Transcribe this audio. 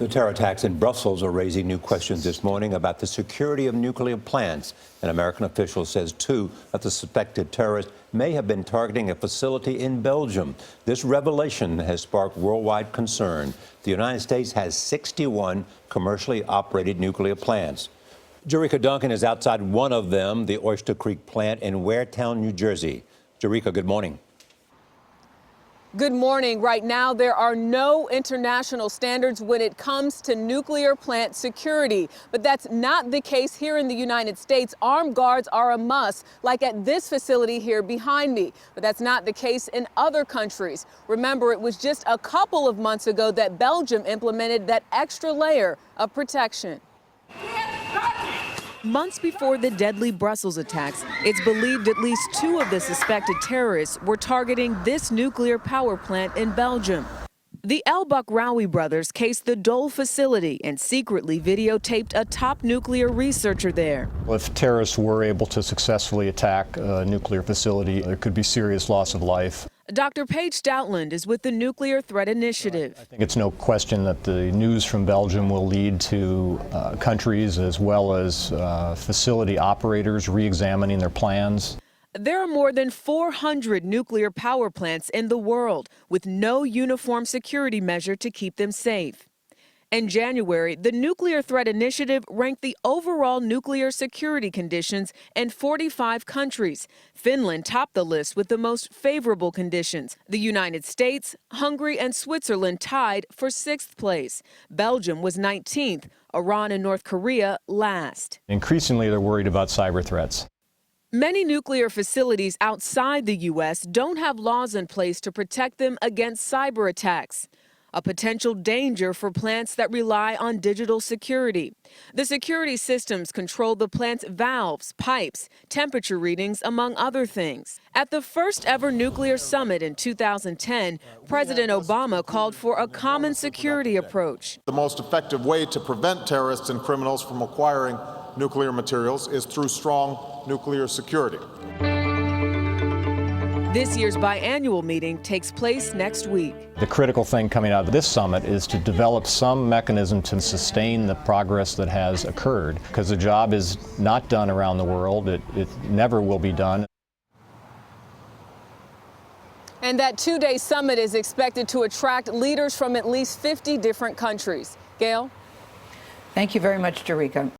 The terror attacks in Brussels are raising new questions this morning about the security of nuclear plants. An American official says two of the suspected terrorists may have been targeting a facility in Belgium. This revelation has sparked worldwide concern. The United States has 61 commercially operated nuclear plants. Jericka Duncan is outside one of them, the Oyster Creek plant in Waretown, New Jersey. Jericka, good morning. Good morning. Right now, there are no international standards when it comes to nuclear plant security. But that's not the case here in the United States. Armed guards are a must, like at this facility here behind me. But that's not the case in other countries. Remember, it was just a couple of months ago that Belgium implemented that extra layer of protection. Months before the deadly Brussels attacks, it's believed at least two of the suspected terrorists were targeting this nuclear power plant in Belgium. The El Bakraoui brothers cased the Dole facility and secretly videotaped a top nuclear researcher there. If terrorists were able to successfully attack a nuclear facility, there could be serious loss of life. Dr. Paige Stoutland is with the Nuclear Threat Initiative. I think it's no question that the news from Belgium will lead to countries as well as facility operators re-examining their plans. There are more than 400 nuclear power plants in the world with no uniform security measure to keep them safe. In January, the Nuclear Threat Initiative ranked the overall nuclear security conditions in 45 countries. Finland topped the list with the most favorable conditions. The United States, Hungary, and Switzerland tied for 6th place. Belgium was 19th, Iran and North Korea last. Increasingly, they're worried about cyber threats. Many nuclear facilities outside the U.S. don't have laws in place to protect them against cyber attacks, a potential danger for plants that rely on digital security. The security systems control the plant's valves, pipes, temperature readings, among other things. At the first ever nuclear summit in 2010, President Obama called for a common security approach. The most effective way to prevent terrorists and criminals from acquiring nuclear materials is through strong nuclear security. This year's biannual meeting takes place next week. The critical thing coming out of this summit is to develop some mechanism to sustain the progress that has occurred, because the job is not done around the world. It never will be done. And that two-day summit is expected to attract leaders from at least 50 different countries. Gail? Thank you very much, Jericka.